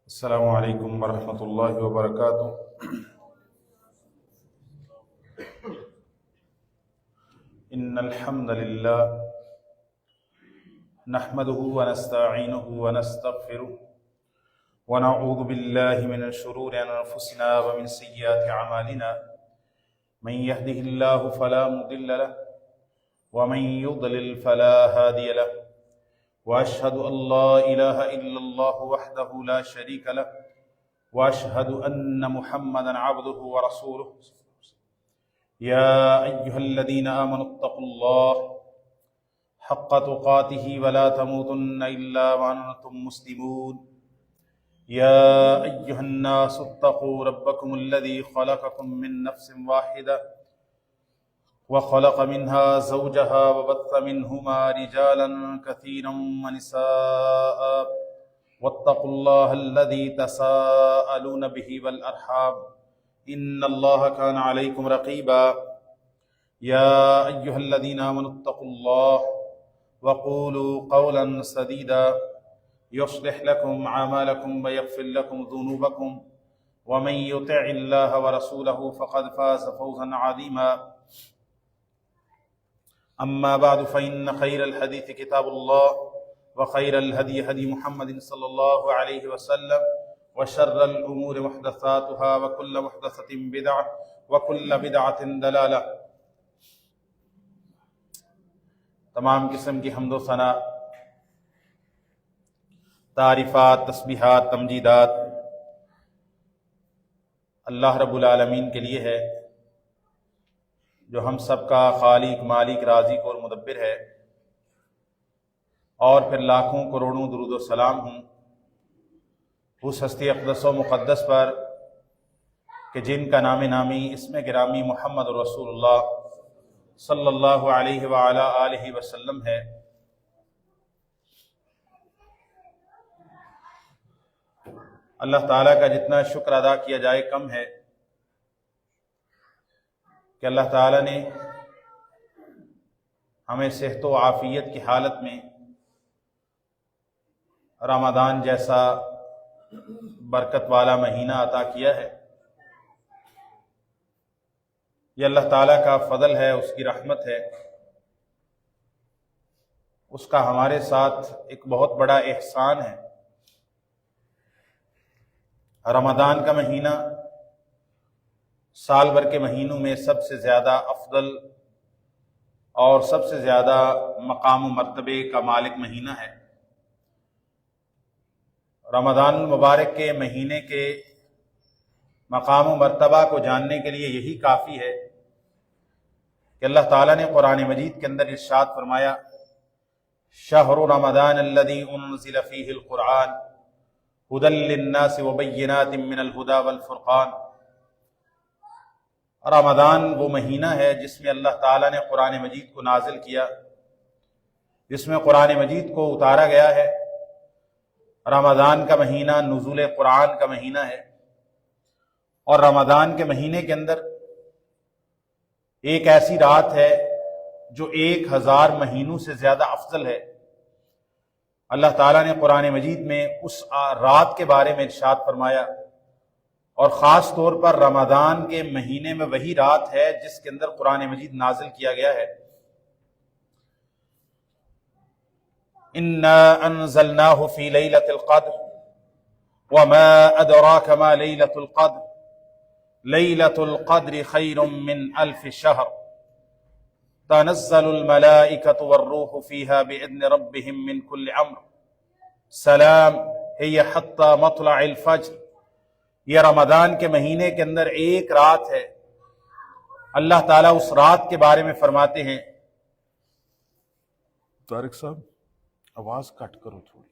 السلام علیکم ورحمۃ اللہ وبرکاتہ۔ ان الحمد للہ نحمده ونستعینه ونستغفره ونعوذ باللہ من شرور انفسنا ومن سیئات اعمالنا، من يهده الله فلا مضل له ومن يضلل فلا هادي له، واشهد ان لا اله الا الله وحده لا شريك له، واشهد ان محمدا عبده ورسوله۔ يا ايها الذين امنوا اتقوا الله حق تقاته ولا تموتن الا وانتم مسلمون۔ يا ايها الناس اتقوا ربكم الذي خلقكم من نفس واحده وخلق منها زوجها وبث منهما رجالا كثيرا ونساء، واتقوا الله الذي تساءلون به والأرحام إن الله كان عليكم رقيبا۔ يا أيها الذين آمنوا اتقوا الله وقولوا قولا سديدا يصلح لكم أعمالكم ويغفر لكم ذنوبكم، ومن يطع الله ورسوله فقد فاز فوزا عظيما۔ أما بعد فإن خير الحديث كتاب الله وخير الهدي هدي محمد صلى الله عليه وسلم، وشر الأمور محدثاتها وكل محدثة بدعة وكل بدعة ضلالة۔ تمام قسم کی حمد و ثنا، تعریفات، تسبیحات، تمجیدات اللہ رب العالمین کے لیے ہے، جو ہم سب کا خالق، مالک، رازق اور مدبر ہے، اور پھر لاکھوں کروڑوں درود و سلام ہوں اس ہستی اقدس و مقدس پر کہ جن کا نام نامی اسم گرامی محمد رسول اللہ صلی اللہ علیہ وآلہ آلہ وسلم ہے۔ اللہ تعالیٰ کا جتنا شکر ادا کیا جائے کم ہے کہ اللہ تعالیٰ نے ہمیں صحت و عافیت کی حالت میں رمضان جیسا برکت والا مہینہ عطا کیا ہے۔ یہ اللہ تعالیٰ کا فضل ہے، اس کی رحمت ہے، اس کا ہمارے ساتھ ایک بہت بڑا احسان ہے۔ رمضان کا مہینہ سال بھر کے مہینوں میں سب سے زیادہ افضل اور سب سے زیادہ مقام و مرتبے کا مالک مہینہ ہے۔ رمضان المبارک کے مہینے کے مقام و مرتبہ کو جاننے کے لیے یہی کافی ہے کہ اللہ تعالیٰ نے قرآن مجید کے اندر ارشاد فرمایا، شہر رمضان الذی انزل فیہ القرآن ھدی للناس وبینات من الھدی والفرقان۔ رمضان وہ مہینہ ہے جس میں اللہ تعالیٰ نے قرآن مجید کو نازل کیا، جس میں قرآن مجید کو اتارا گیا ہے۔ رمضان کا مہینہ نزول قرآن کا مہینہ ہے، اور رمضان کے مہینے کے اندر ایک ایسی رات ہے جو 1000 مہینوں سے زیادہ افضل ہے۔ اللہ تعالیٰ نے قرآن مجید میں اس رات کے بارے میں ارشاد فرمایا، اور خاص طور پر رمضان کے مہینے میں وہی رات ہے جس کے اندر قرآن مجید نازل کیا گیا ہے۔ انا انزلناہ فی لیلۃ القدر وما ادراک ما لیلۃ القدر لیلۃ القدر خیر من الف شہر تنزل الملائکۃ والروح فیہا بإذن ربہم من کل امر سلام ہی حتی مطلع الفجر۔ یہ رمضان کے مہینے کے اندر ایک رات ہے۔ اللہ تعالیٰ اس رات کے بارے میں فرماتے ہیں، طارق صاحب آواز کٹ کرو تھوڑی۔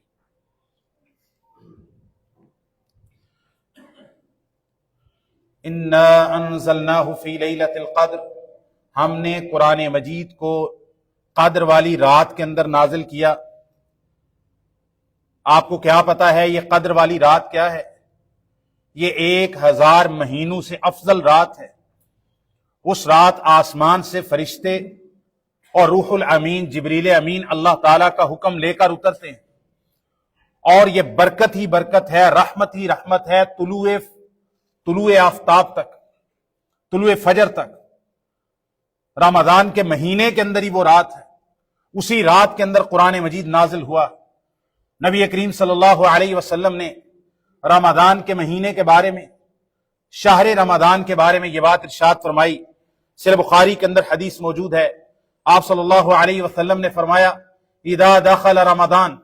انا انزلناہ فی لیلۃ القدر، ہم نے قرآن مجید کو قدر والی رات کے اندر نازل کیا۔ آپ کو کیا پتا ہے یہ قدر والی رات کیا ہے؟ یہ 1000 مہینوں سے افضل رات ہے۔ اس رات آسمان سے فرشتے اور روح الامین جبریل امین اللہ تعالیٰ کا حکم لے کر اترتے ہیں، اور یہ برکت ہی برکت ہے، رحمت ہی رحمت ہے طلوع آفتاب تک، طلوع فجر تک۔ رمضان کے مہینے کے اندر ہی وہ رات ہے، اسی رات کے اندر قرآن مجید نازل ہوا۔ نبی کریم صلی اللہ علیہ وسلم نے رمضان کے مہینے کے بارے میں، شہر رمضان کے بارے میں یہ بات ارشاد فرمائی۔ صحیح بخاری کے اندر حدیث موجود ہے، آپ صلی اللہ علیہ وسلم نے فرمایا اذا دخل رمضان،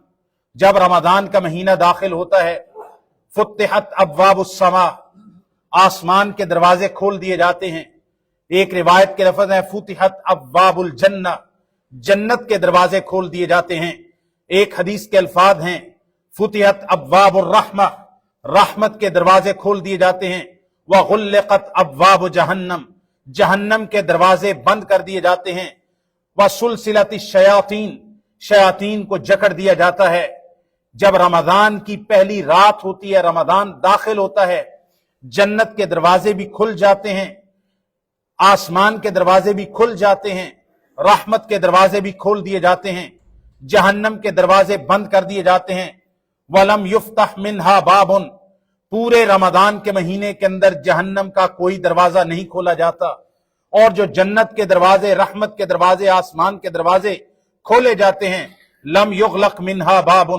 جب رمضان کا مہینہ داخل ہوتا ہے، فتحت ابواب السماء، آسمان کے دروازے کھول دیے جاتے ہیں۔ ایک روایت کے لفظ ہے فتحت ابواب الجنہ، جنت کے دروازے کھول دیے جاتے ہیں۔ ایک حدیث کے الفاظ ہیں فتحت ابواب الرحمہ، رحمت کے دروازے کھول دیے جاتے ہیں۔ وغلقت ابواب جہنم، جہنم کے دروازے بند کر دیے جاتے ہیں۔ وسلسلت الشیاطین، شیاطین کو جکڑ دیا جاتا ہے۔ جب رمضان کی پہلی رات ہوتی ہے، رمضان داخل ہوتا ہے، جنت کے دروازے بھی کھل جاتے ہیں، آسمان کے دروازے بھی کھل جاتے ہیں، رحمت کے دروازے بھی کھول دیے جاتے ہیں، جہنم کے دروازے بند کر دیے جاتے ہیں۔ وَلَمْ يُفْتَحْ مِنْهَا بَابٌ، پورے رمضان کے مہینے کے اندر جہنم کا کوئی دروازہ نہیں کھولا جاتا، اور جو جنت کے دروازے، رحمت کے دروازے، آسمان کے دروازے کھولے جاتے ہیں۔ لم یغلق منہا باب،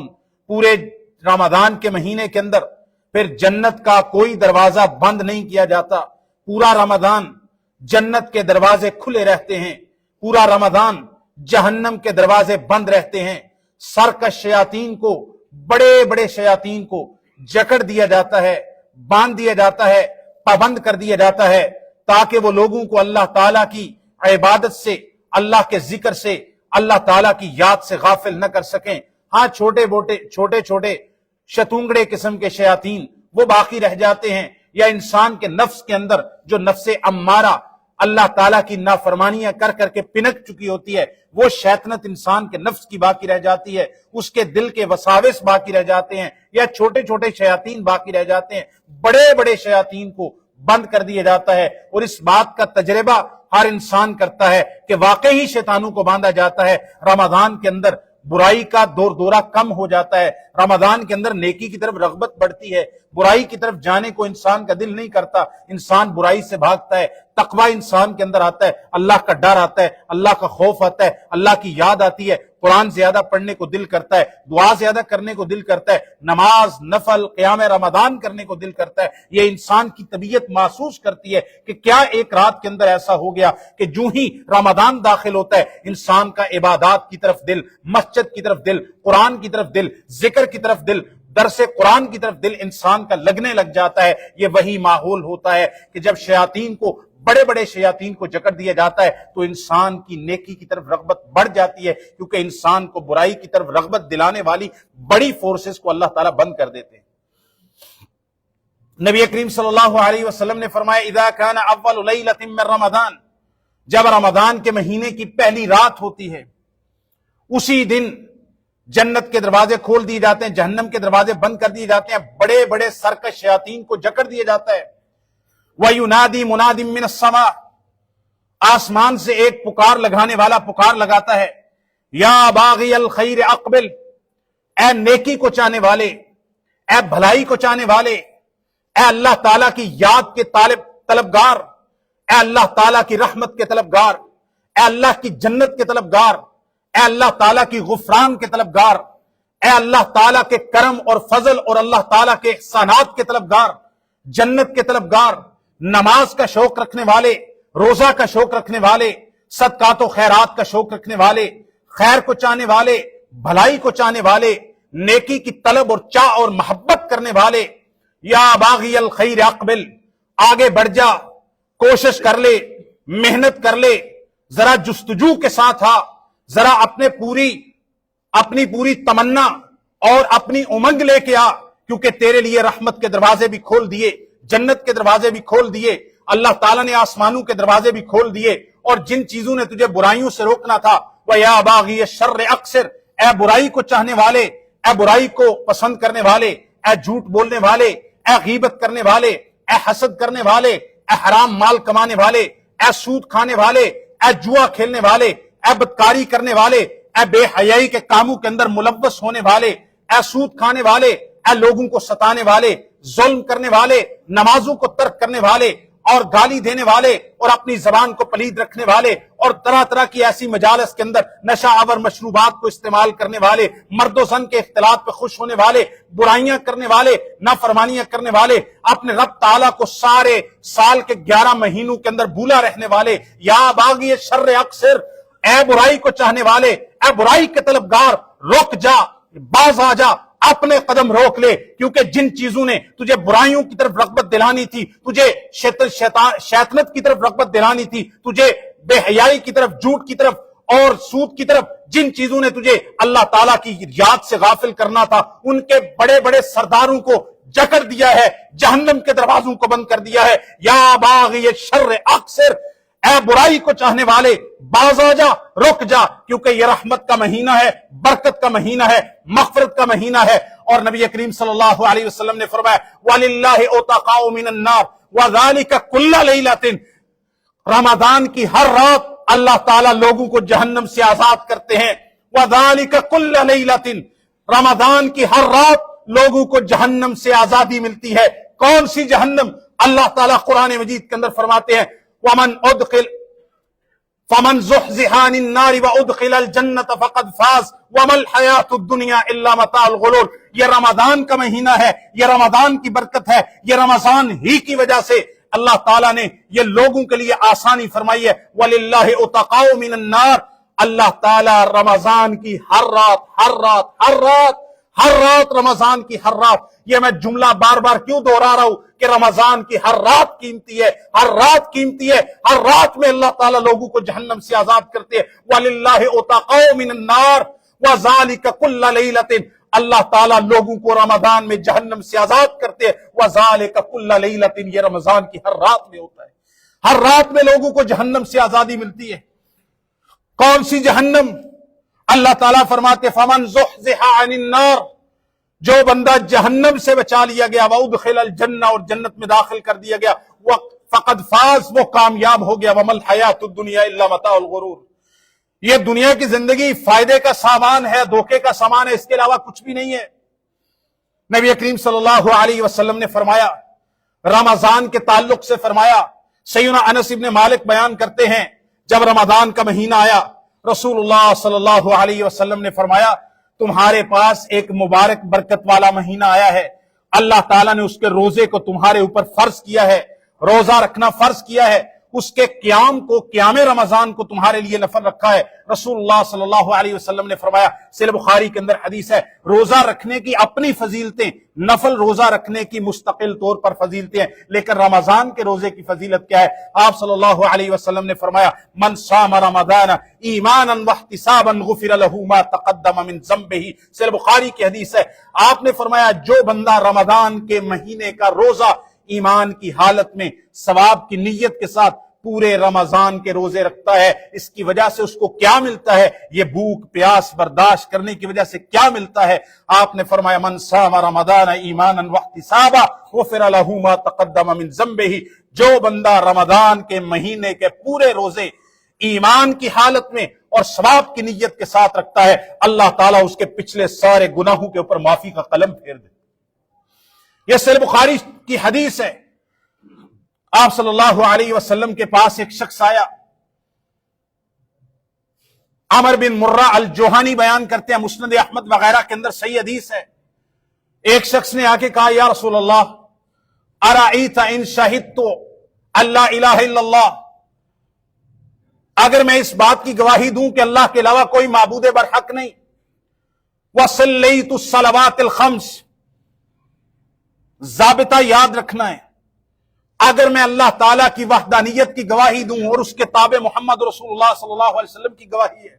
پورے رمضان کے مہینے کے اندر پھر جنت کا کوئی دروازہ بند نہیں کیا جاتا، پورا رمضان جنت کے دروازے کھلے رہتے ہیں، پورا رمضان جہنم کے دروازے بند رہتے ہیں۔ سرکش شیاطین کو، بڑے بڑے شیاطین کو جکڑ دیا جاتا ہے، باندھ دیا جاتا ہے، پابند کر دیا جاتا ہے، تاکہ وہ لوگوں کو اللہ تعالیٰ کی عبادت سے، اللہ کے ذکر سے، اللہ تعالیٰ کی یاد سے غافل نہ کر سکیں۔ ہاں چھوٹے چھوٹے شتونگڑے قسم کے شیاطین وہ باقی رہ جاتے ہیں، یا انسان کے نفس کے اندر جو نفس امارہ اللہ تعالیٰ کی نافرمانیاں کر کر کے پنک چکی ہوتی ہے، وہ شیطنت انسان کے نفس کی باقی رہ جاتی ہے، اس کے دل کے وساوس باقی رہ جاتے ہیں، یا چھوٹے چھوٹے شیاطین باقی رہ جاتے ہیں۔ بڑے بڑے شیاطین کو بند کر دیا جاتا ہے، اور اس بات کا تجربہ ہر انسان کرتا ہے کہ واقعی شیطانوں کو باندھا جاتا ہے۔ رمضان کے اندر برائی کا دور دورہ کم ہو جاتا ہے، رمضان کے اندر نیکی کی طرف رغبت بڑھتی ہے، برائی کی طرف جانے کو انسان کا دل نہیں کرتا، انسان برائی سے بھاگتا ہے، تقوی انسان کے اندر آتا ہے، اللہ کا ڈر آتا ہے، اللہ کا خوف آتا ہے، اللہ کی یاد آتی ہے، قرآن زیادہ پڑھنے کو دل کرتا ہے، دعا زیادہ کرنے کو دل کرتا ہے، نماز نفل قیام رمضان کرنے کو دل کرتا ہے۔ یہ انسان کی طبیعت محسوس کرتی ہے کہ کیا ایک رات کے اندر ایسا ہو گیا کہ جو ہی رمضان داخل ہوتا ہے، انسان کا عبادات کی طرف دل، مسجد کی طرف دل، قرآن کی طرف دل، ذکر کی طرف دل، درس قرآن کی طرف دل انسان کا لگنے لگ جاتا ہے۔ یہ وہی ماحول ہوتا ہے کہ جب شیاطین کو، بڑے بڑے شیاطین کو جکڑ دیا جاتا ہے، تو انسان کی نیکی کی طرف رغبت بڑھ جاتی ہے، کیونکہ انسان کو برائی کی طرف رغبت دلانے والی بڑی فورسز کو اللہ تعالیٰ بند کر دیتے ہیں۔ نبی کریم صلی اللہ علیہ وسلم نے فرمایا اذا كان اول لیلۃ من رمضان، جب رمضان کے مہینے کی پہلی رات ہوتی ہے، اسی دن جنت کے دروازے کھول دیے جاتے ہیں، جہنم کے دروازے بند کر دیے جاتے ہیں، بڑے بڑے سرکش شیاطین کو جکڑ دیا جاتا ہے۔ وَيُنَادِي مُنَادٍ مِّنَ السَّمَاءِ، آسمان سے ایک پکار لگانے والا پکار لگاتا ہے، یا باغی الخیر اقبل، اے نیکی کو چاہنے والے، اے بھلائی کو چاہنے والے، اے اللہ تعالیٰ کی یاد کے طلبگار، اے اللہ تعالیٰ کی رحمت کے طلبگار، اے اللہ کی جنت کے طلبگار، اے اللہ تعالیٰ کی غفران کے طلبگار، اے اللہ تعالیٰ کے کرم اور فضل اور اللہ تعالیٰ کے احسانات کے طلبگار، جنت کے طلبگار، نماز کا شوق رکھنے والے، روزہ کا شوق رکھنے والے، صدقات و خیرات کا شوق رکھنے والے، خیر کو چاہنے والے، بھلائی کو چاہنے والے، نیکی کی طلب اور چاہ اور محبت کرنے والے، یا باغی الخیر اقبل، آگے بڑھ جا، کوشش کر لے، محنت کر لے، ذرا جستجو کے ساتھ آ، ذرا اپنی پوری تمنا اور اپنی امنگ لے کے آ، کیونکہ تیرے لیے رحمت کے دروازے بھی کھول دیے، جنت کے دروازے بھی کھول دیے، اللہ تعالیٰ نے آسمانوں کے دروازے بھی کھول دیے، اور جن چیزوں نے تجھے برائیوں سے روکنا تھا، وَيَا بَاغِيَ الشَّرِّ أَقْصِرْ، اے برائی کو چاہنے والے، اے برائی کو پسند کرنے والے، اے جھوٹ بولنے والے، اے غیبت کرنے والے، اے حسد کرنے والے، اے حرام مال کمانے والے، اے سود کھانے والے، اے جوا کھیلنے والے، اے بدکاری کرنے والے، اے بے حیائی کے کاموں کے اندر ملوث ہونے والے، اے سود کھانے والے، اے لوگوں کو ستانے والے، ظلم کرنے والے، نمازوں کو ترک کرنے والے اور گالی دینے والے اور اپنی زبان کو پلید رکھنے والے اور طرح طرح کی ایسی مجالس کے اندر نشہ آور مشروبات کو استعمال کرنے والے، مرد و زن کے اختلاط پہ خوش ہونے والے، برائیاں کرنے والے، نافرمانیاں کرنے والے، اپنے رب تعالیٰ کو سارے سال کے 11 مہینوں کے اندر بھولا رہنے والے، یا باغی شر اکثر، اے برائی کو چاہنے والے، اے برائی کے طلبگار، رک جا، باز آ جا، اپنے قدم روک لے، کیونکہ جن چیزوں نے تجھے برائیوں کی طرف رغبت دلانی تھی، تجھے شیطنت کی طرف رغبت دلانی تھی، تجھے بے حیائی کی طرف، جھوٹ کی طرف اور سود کی طرف، جن چیزوں نے تجھے اللہ تعالیٰ کی یاد سے غافل کرنا تھا، ان کے بڑے بڑے سرداروں کو جکڑ دیا ہے، جہنم کے دروازوں کو بند کر دیا ہے۔ یا باغی شر اکثر، اے برائی کو چاہنے والے، باز آ جا، رک جا، کیونکہ یہ رحمت کا مہینہ ہے، برکت کا مہینہ ہے، مغفرت کا مہینہ ہے۔ اور نبی کریم صلی اللہ علیہ وسلم نے فرمایا وَلِلَّهِ عُتَقَاءُ مِنَ النَّارِ وَذَلِكَ كُلَّ لَيْلَةٍ، رمضان کی ہر رات اللہ تعالیٰ لوگوں کو جہنم سے آزاد کرتے ہیں۔ وَذَلِكَ كُلَّ لَيْلَةٍ، رمضان کی ہر رات لوگوں کو جہنم سے آزادی ملتی ہے۔ کون سی جہنم؟ اللہ تعالیٰ قرآن مجید کے اندر فرماتے ہیں وَمَنْ أُدْخِلَ فَمَنْ زُحْزِحَ عَنِ النَّارِ وَأُدْخِلَ الْجَنَّةَ فَقَدْ فَازَ وَمَا الْحَيَاةُ الدُّنْيَا إِلَّا مَتَاعُ الْغُرُورِ۔ یہ رمضان کا مہینہ ہے، یہ رمضان کی برکت ہے، یہ رمضان ہی کی وجہ سے اللہ تعالیٰ نے یہ لوگوں کے لیے آسانی فرمائی ہے۔ وَلِلَّهِ عُتَقَاءُ مِنَ النَّارِ، اللہ تعالیٰ رمضان کی ہر رات رمضان کی ہر رات، یہ میں جملہ بار بار کیوں دہرا رہا ہوں کہ رمضان کی ہر رات قیمتی ہے، ہر رات قیمتی ہے، ہر رات میں اللہ تعالیٰ لوگوں کو جہنم سے آزاد کرتے ہیں۔ وَلِلَّهِ عُتَقَاءُ مِنَ النَّارِ وَذَلِكَ كُلَّ لَيْلَةٍ، اللہ تعالیٰ لوگوں کو رمضان میں جہنم سے آزاد کرتے ہیں۔ وَذَلِكَ كُلَّ لَيْلَةٍ، یہ رمضان کی ہر رات میں ہوتا ہے، ہر رات میں لوگوں کو جہنم سے آزادی ملتی ہے۔ کون سی جہنم؟ اللہ تعالیٰ فرماتے فَمَنْ زُحْزِحَ عَنِ النَّارِ، جو بندہ جہنم سے بچا لیا گیا، وَأُدْخِلَ الْجَنَّةَ، اور جنت میں داخل کر دیا گیا، فَقَدْ فَازَ، وہ کامیاب ہو گیا۔ وَمَا الْحَيَاةُ الدُّنْيَا إِلَّا مَتَاعُ الْغُرُورِ، یہ دنیا کی زندگی فائدے کا سامان ہے، دھوکے کا سامان ہے، اس کے علاوہ کچھ بھی نہیں ہے۔ نبی کریم صلی اللہ علیہ وسلم نے فرمایا، رمضان کے تعلق سے فرمایا، سیدنا انس بن مالک بیان کرتے ہیں جب رمضان کا مہینہ آیا، رسول اللہ صلی اللہ علیہ وسلم نے فرمایا تمہارے پاس ایک مبارک برکت والا مہینہ آیا ہے، اللہ تعالیٰ نے اس کے روزے کو تمہارے اوپر فرض کیا ہے، روزہ رکھنا فرض کیا ہے، اس کے قیام کو، قیام رمضان کو تمہارے لیے نفل رکھا ہے۔ رسول اللہ صلی اللہ علیہ وسلم نے فرمایا، صحیح بخاری کے اندر حدیث ہے، روزہ رکھنے کی اپنی فضیلتیں، نفل روزہ رکھنے کی مستقل طور پر فضیلتیں ہیں، لیکن رمضان کے روزے کی فضیلت کیا ہے؟ آپ صلی اللہ علیہ وسلم نے فرمایا من صام رمضان ایمانا واحتسابا غفر له ما تقدم من ذنبه، صحیح بخاری کی حدیث ہے۔ آپ نے فرمایا جو بندہ رمضان کے مہینے کا روزہ ایمان کی حالت میں ثواب کی نیت کے ساتھ پورے رمضان کے روزے رکھتا ہے، اس کی وجہ سے اس کو کیا ملتا ہے؟ یہ بھوک پیاس برداشت کرنے کی وجہ سے کیا ملتا ہے؟ آپ نے فرمایا من صام رمضان ایمانا واحتسابا غفر له ما تقدم من ذنبه، جو بندہ رمضان کے مہینے کے پورے روزے ایمان کی حالت میں اور ثواب کی نیت کے ساتھ رکھتا ہے، اللہ تعالیٰ اس کے پچھلے سارے گناہوں کے اوپر معافی کا قلم پھیر دے۔ یہ صحیح بخاری کی حدیث ہے۔ آپ صلی اللہ علیہ وسلم کے پاس ایک شخص آیا، عمر بن مرہ الجوہانی بیان کرتے ہیں، مسند احمد وغیرہ کے اندر صحیح حدیث ہے۔ ایک شخص نے آ کے کہا یا رسول اللہ ارأیت ان شہدت اللہ الہ الا اللہ، اگر میں اس بات کی گواہی دوں کہ اللہ کے علاوہ کوئی معبود برحق نہیں، وصلیت الصلوات الخمس، ضابطہ یاد رکھنا ہے، اگر میں اللہ تعالیٰ کی وحدانیت کی گواہی دوں اور اس کے تابع محمد رسول اللہ صلی اللہ علیہ وسلم کی گواہی ہے،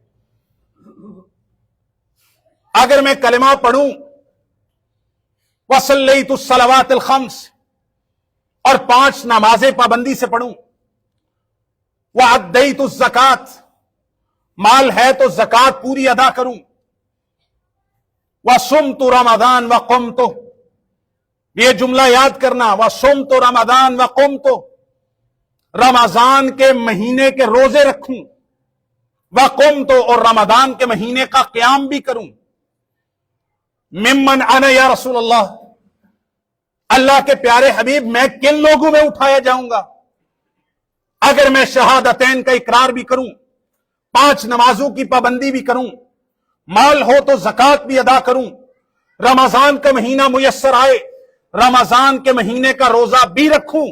اگر میں کلمہ پڑھوں وصلیت الصلوات الخمس، اور 5 نمازیں پابندی سے پڑھوں، وَأَدَّيْتُ الزَّكَاةَ، مال ہے تو زکوٰۃ پوری ادا کروں، وَصُمْتُ رَمَضَانَ وَقُمْتُ، یہ جملہ یاد کرنا، وَصُمْتُ رَمَضَانَ وَقُمْتُ، رمضان کے مہینے کے روزے رکھوں، وَقُمْتُ، اور رمضان کے مہینے کا قیام بھی کروں، ممن انا یا رسول اللہ کے پیارے حبیب میں کن لوگوں میں اٹھایا جاؤں گا؟ اگر میں شہادتین کا اقرار بھی کروں، 5 نمازوں کی پابندی بھی کروں، مال ہو تو زکوٰۃ بھی ادا کروں، رمضان کا مہینہ میسر آئے رمضان کے مہینے کا روزہ بھی رکھوں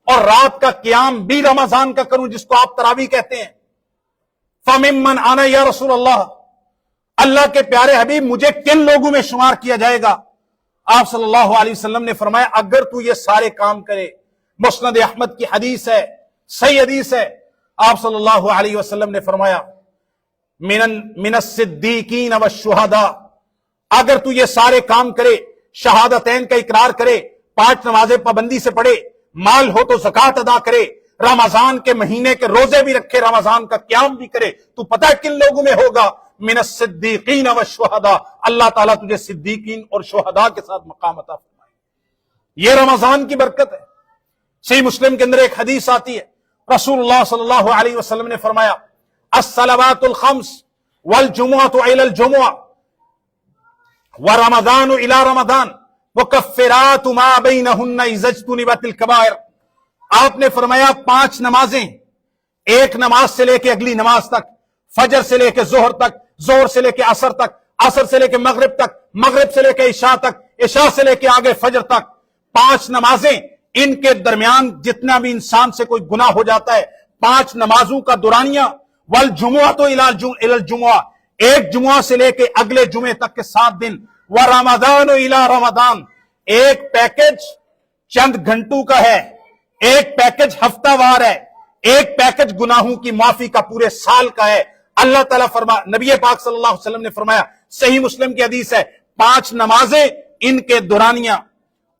اور رات کا قیام بھی رمضان کا کروں جس کو آپ تراویح کہتے ہیں، فممن انا یا رسول اللہ کے پیارے حبیب مجھے کن لوگوں میں شمار کیا جائے گا؟ آپ صلی اللہ علیہ وسلم نے فرمایا اگر تو یہ سارے کام کرے، مسند احمد کی حدیث ہے، صحیح حدیث ہے، آپ صلی اللہ علیہ وسلم نے فرمایا من الصدیقین والشہداء، اگر تو یہ سارے کام کرے، شہادتین کا اقرار کرے، 5 نمازیں پابندی سے پڑھے، مال ہو تو زکوٰۃ ادا کرے، رمضان کے مہینے کے روزے بھی رکھے، رمضان کا قیام بھی کرے، تو پتہ ہے کن لوگوں میں ہوگا؟ من الصدیقین والشہداء، اللہ تعالیٰ تجھے صدیقین اور شہداء کے ساتھ مقام عطا فرمائے۔ یہ رمضان کی برکت ہے۔ صحیح مسلم کے اندر ایک حدیث آتی ہے، رسول اللہ صلی اللہ علیہ وسلم نے فرمایا الصلوات الخمس والجمعۃ الی الجمعہ ورمضان الی رمضان مکفرات ما بینہن اذا اجتنبت الکبائر۔ آپ نے فرمایا 5 نمازیں، ایک نماز سے لے کے اگلی نماز تک، فجر سے لے کے ظہر تک، ظہر سے لے کے عصر تک، عصر سے لے کے مغرب تک، مغرب سے لے کے عشاء تک، عشاء سے لے کے آگے فجر تک، 5 نمازیں، ان کے درمیان جتنا بھی انسان سے کوئی گناہ ہو جاتا ہے، 5 نمازوں کا دورانیہ، والجمعۃ الی الجمعہ، ایک جمعہ سے لے کے اگلے جمعے تک کے 7 دن، ورمضان الی رمضان، ایک پیکج چند گھنٹوں کا ہے، ایک پیکج ہفتہ وار ہے، ایک پیکج گناہوں کی معافی کا پورے سال کا ہے۔ اللہ تعالیٰ نبی پاک صلی اللہ علیہ وسلم نے فرمایا، صحیح مسلم کی حدیث ہے، 5 نمازیں، ان کے دورانیہ،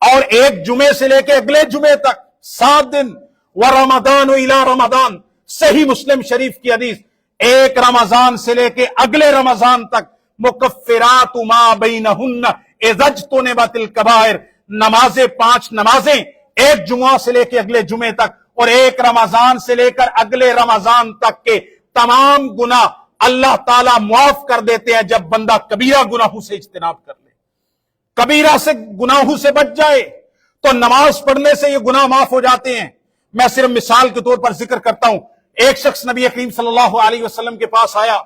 اور ایک جمعے سے لے کے اگلے جمعے تک 7 دن، ورمضان الی رمضان، صحیح مسلم شریف کی حدیث، ایک رمضان سے لے کے اگلے رمضان تک، مکفرات ما بینہن اذا اجتنبت الکبائر، نمازیں 5 نمازیں، ایک جمعہ سے لے کے اگلے جمعے تک اور ایک رمضان سے لے کر اگلے رمضان تک کے تمام گناہ اللہ تعالیٰ معاف کر دیتے ہیں جب بندہ کبیرہ گناہوں سے اجتناب کر لے، کبیرہ سے گناہوں سے بچ جائے تو نماز پڑھنے سے یہ گناہ معاف ہو جاتے ہیں۔ میں صرف مثال کے طور پر ذکر کرتا ہوں، ایک شخص نبی کریم صلی اللہ علیہ وسلم کے پاس آیا،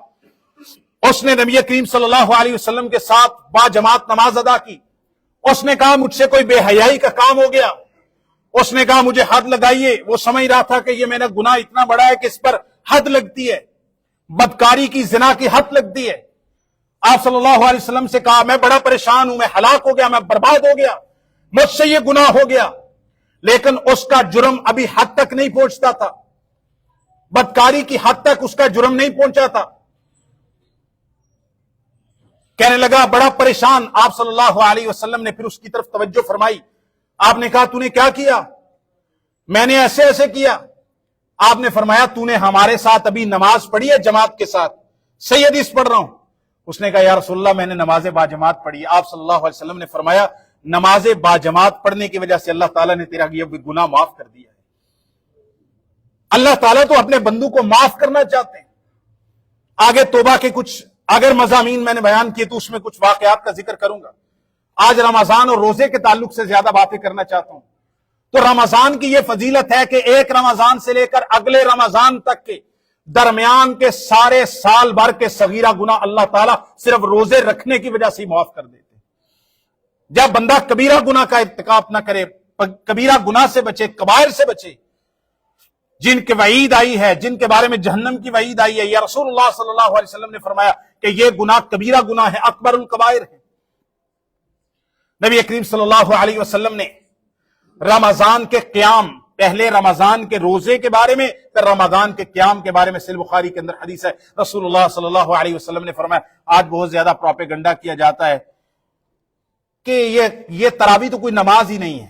اس نے نبی کریم صلی اللہ علیہ وسلم کے ساتھ با جماعت نماز ادا کی، اس نے کہا مجھ سے کوئی بے حیائی کا کام ہو گیا، اس نے کہا مجھے حد لگائیے، وہ سمجھ رہا تھا کہ یہ میں نے گناہ اتنا بڑا ہے کہ اس پر حد لگتی ہے، بدکاری کی، زنا کی حد لگتی ہے۔ آپ صلی اللہ علیہ وسلم سے کہا میں بڑا پریشان ہوں، میں ہلاک ہو گیا، میں برباد ہو گیا، مجھ سے یہ گناہ ہو گیا، لیکن اس کا جرم ابھی حد تک نہیں پہنچتا تھا، بدکاری کی حد تک اس کا جرم نہیں پہنچا تھا۔ کہنے لگا بڑا پریشان، آپ صلی اللہ علیہ وسلم نے پھر اس کی طرف توجہ فرمائی، آپ نے کہا تو نے کیا کیا؟ میں نے ایسے ایسے کیا۔ آپ نے فرمایا تو نے ہمارے ساتھ ابھی نماز پڑھی ہے جماعت کے ساتھ؟ صحیح حدیث پڑھ رہا ہوں۔ اس نے کہا یا رسول اللہ میں نے نماز با جماعت پڑھی ہے۔ آپ صلی اللہ علیہ وسلم نے فرمایا نماز با جماعت پڑھنے کی وجہ سے اللہ تعالیٰ نے تیرا یہ گناہ معاف کر دیا ہے۔ اللہ تعالیٰ تو اپنے بندوں کو معاف کرنا چاہتے ہیں۔ آگے توبہ کے کچھ اگر مضامین میں نے بیان کیے تو اس میں کچھ واقعات کا ذکر کروں گا۔ آج رمضان اور روزے کے تعلق سے زیادہ باتیں کرنا چاہتا ہوں۔ تو رمضان کی یہ فضیلت ہے کہ ایک رمضان سے لے کر اگلے رمضان تک کے درمیان کے سارے سال بھر کے صغیرہ گناہ اللہ تعالیٰ صرف روزے رکھنے کی وجہ سے ہی معاف کر دیتے ہیں۔ جب بندہ کبیرہ گناہ کا ارتکاب نہ کرے، کبیرہ گناہ سے بچے، کبائر سے بچے، جن کے وعید آئی ہے، جن کے بارے میں جہنم کی وعید آئی ہے، یا رسول اللہ صلی اللہ علیہ وسلم نے فرمایا کہ یہ گناہ کبیرہ گناہ ہے، اکبر الکبائر ہے۔ نبی کریم صلی اللہ علیہ وسلم نے رمضان کے قیام، پہلے رمضان کے روزے کے بارے میں، پھر رمضان کے قیام کے بارے میں صحیح بخاری کے اندر حدیث ہے، رسول اللہ صلی اللہ علیہ وسلم نے فرمایا آج بہت زیادہ پروپیگنڈا کیا جاتا ہے کہ یہ تراویح تو کوئی نماز ہی نہیں ہے۔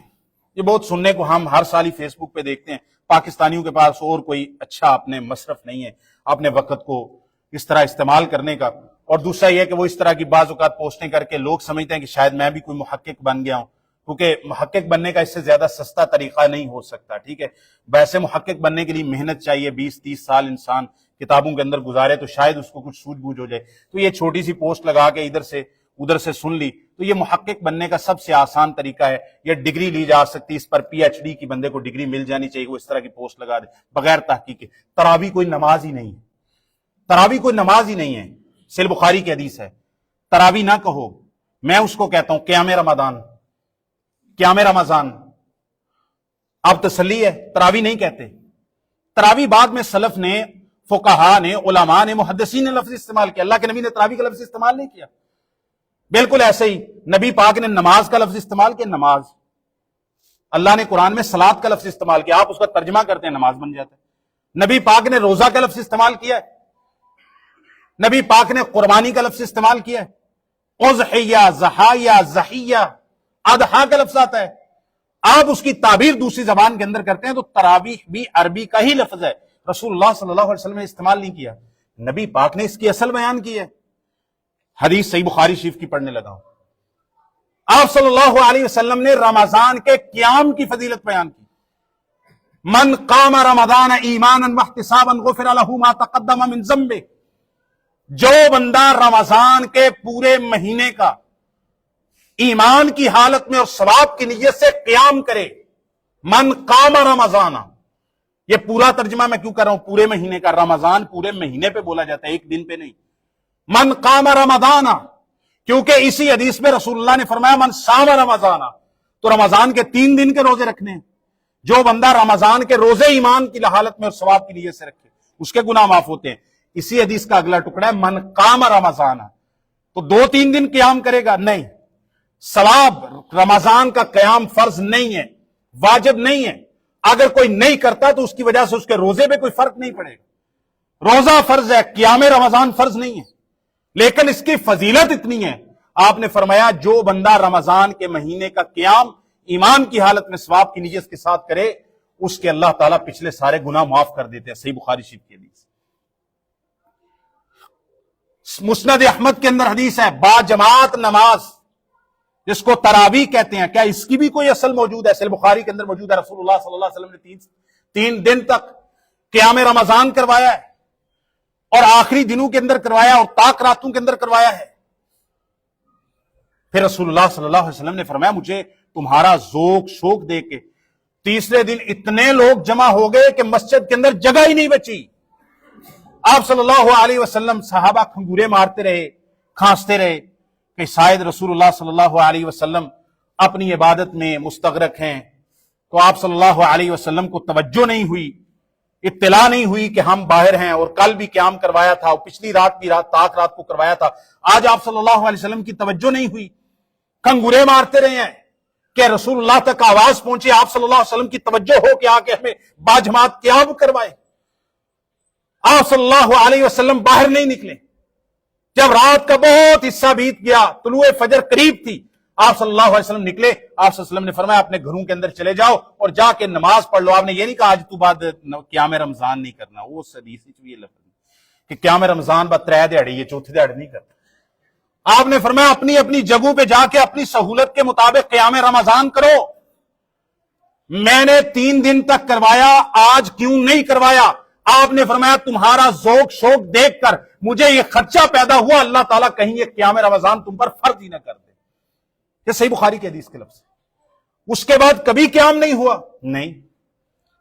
یہ بہت سننے کو ہم ہر سال ہی فیس بک پہ دیکھتے ہیں، پاکستانیوں کے پاس اور کوئی اچھا اپنے مصرف نہیں ہے اپنے وقت کو اس طرح استعمال کرنے کا۔ اور دوسرا یہ کہ وہ اس طرح کی بعض اوقات پوسٹیں کر کے لوگ سمجھتے ہیں کہ شاید میں بھی کوئی محقق بن گیا ہوں، کیونکہ محقق بننے کا اس سے زیادہ سستا طریقہ نہیں ہو سکتا، ٹھیک ہے۔ ویسے محقق بننے کے لیے محنت چاہیے، 20-30 سال انسان کتابوں کے اندر گزارے تو شاید اس کو کچھ سوجھ بوجھ ہو جائے۔ تو یہ چھوٹی سی پوسٹ لگا کے ادھر سے ادھر سے سن لی. تو یہ محقق بننے کا سب سے آسان طریقہ ہے. یہ ڈگری لی جا سکتی, اس پر پی ایچ ڈی کی بندے کو ڈگری مل جانی چاہیے, وہ اس طرح کی پوسٹ لگا دے بغیر تحقیق کے. تراویح کوئی نماز ہی نہیں ہے, تراویح کوئی نماز ہی نہیں ہے. صحیح بخاری کی حدیث ہے, تراویح نہ کہو. میں اس کو کہتا ہوں قیام رمضان, قیام رمضان. اب تسلی ہے, تراویح نہیں کہتے. تراویح بعد میں سلف نے, فقہا نے, علماء نے, محدثین نے لفظ استعمال کیا. اللہ کے نبی نے تراویح کا لفظ استعمال نہیں کیا. بالکل ایسے ہی نبی پاک نے نماز کا لفظ استعمال کیا, نماز. اللہ نے قرآن میں صلاۃ کا لفظ استعمال کیا, آپ اس کا ترجمہ کرتے ہیں نماز بن جاتا ہے. نبی پاک نے روزہ کا لفظ استعمال کیا ہے, نبی پاک نے قربانی کا لفظ استعمال کیا ہے. اضحیہ, ضحایہ, ضحیہ, اضحیٰ کا لفظ آتا ہے. آپ اس کی تعبیر دوسری زبان کے اندر کرتے ہیں تو تراویح بھی عربی کا ہی لفظ ہے, رسول اللہ صلی اللہ علیہ وسلم نے استعمال نہیں کیا. نبی پاک نے اس کی اصل بیان کی ہے. حدیث صحیح بخاری شریف کی پڑھنے لگا ہوں. آپ صلی اللہ علیہ وسلم نے رمضان کے قیام کی فضیلت بیان کی. من قام رمضان ایمانا واحتسابا غفر له ما تقدم من ذنبه. جو بندہ رمضان کے پورے مہینے کا ایمان کی حالت میں اور ثواب کی نیت سے قیام کرے, من قام رمضان, یہ پورا ترجمہ میں کیوں کر رہا ہوں, پورے مہینے کا. رمضان پورے مہینے پہ بولا جاتا ہے, ایک دن پہ نہیں. من قام رمضان, کیونکہ اسی حدیث میں رسول اللہ نے فرمایا من صام رمضان, تو رمضان کے 3 دن کے روزے رکھنے ہیں. جو بندہ رمضان کے روزے ایمان کی حالت میں اور ثواب کی نیت سے رکھے اس کے گناہ معاف ہوتے ہیں. اسی حدیث کا اگلا ٹکڑا ہے من قام رمضان, تو 2-3 دن قیام کرے گا نہیں. ثواب رمضان کا قیام فرض نہیں ہے, واجب نہیں ہے. اگر کوئی نہیں کرتا تو اس کی وجہ سے اس کے روزے پہ کوئی فرق نہیں پڑے گا. روزہ فرض ہے, قیام رمضان فرض نہیں ہے, لیکن اس کی فضیلت اتنی ہے. آپ نے فرمایا جو بندہ رمضان کے مہینے کا قیام ایمان کی حالت میں ثواب کی نیت کے ساتھ کرے اس کے اللہ تعالیٰ پچھلے سارے گناہ معاف کر دیتے ہیں. صحیح بخاری شریف کی حدیث. مسند احمد کے اندر حدیث ہے, با جماعت نماز جس کو تراویح کہتے ہیں, کیا اس کی بھی کوئی اصل موجود ہے؟ صحیح بخاری کے اندر موجود ہے. رسول اللہ صلی اللہ علیہ وسلم نے 3 دن تک قیام رمضان کروایا ہے, اور آخری دنوں کے اندر کروایا, اور طاق راتوں کے اندر کروایا ہے. پھر رسول اللہ صلی اللہ علیہ وسلم نے فرمایا مجھے تمہارا ذوق شوق دے کے تیسرے دن اتنے لوگ جمع ہو گئے کہ مسجد کے اندر جگہ ہی نہیں بچی. آپ صلی اللہ علیہ وسلم صحابہ کھنگورے مارتے رہے, کھانستے رہے کہ شاید رسول اللہ صلی اللہ علیہ وسلم اپنی عبادت میں مستغرق ہیں. تو آپ صلی اللہ علیہ وسلم کو توجہ نہیں ہوئی, اطلاع نہیں ہوئی کہ ہم باہر ہیں, اور کل بھی قیام کروایا تھا, اور پچھلی رات بھی طاق رات کو کروایا تھا. آج آپ صلی اللہ علیہ وسلم کی توجہ نہیں ہوئی, کنگورے مارتے رہے ہیں کہ رسول اللہ تک آواز پہنچے, آپ صلی اللہ علیہ وسلم کی توجہ ہو کہ آ کے ہمیں باجماعت قیام کروائے. آپ صلی اللہ علیہ وسلم باہر نہیں نکلے. جب رات کا بہت حصہ بیت گیا, طلوع فجر قریب تھی, آپ صلی اللہ علیہ وسلم نکلے. آپ صلی اللہ علیہ وسلم نے فرمایا اپنے گھروں کے اندر چلے جاؤ اور جا کے نماز پڑھ لو. آپ نے یہ نہیں کہا آج تو بعد قیام رمضان نہیں کرنا, وہ حدیث یہ لفظ کہ قیام رمضان بعد 3 دہاڑی, یہ 4تھی دہاڑی نہیں کرنا. آپ نے فرمایا اپنی اپنی جگہوں پہ جا کے اپنی سہولت کے مطابق قیام رمضان کرو. میں نے 3 دن تک کروایا, آج کیوں نہیں کروایا؟ آپ نے فرمایا تمہارا ذوق شوق دیکھ کر مجھے یہ خدشہ پیدا ہوا اللہ تعالیٰ کہیں یہ قیام رمضان تم پر فرض ہی نہ کر دے. یہ صحیح بخاری کی حدیث کے لفظ. اس کے بعد کبھی قیام نہیں ہوا؟ نہیں.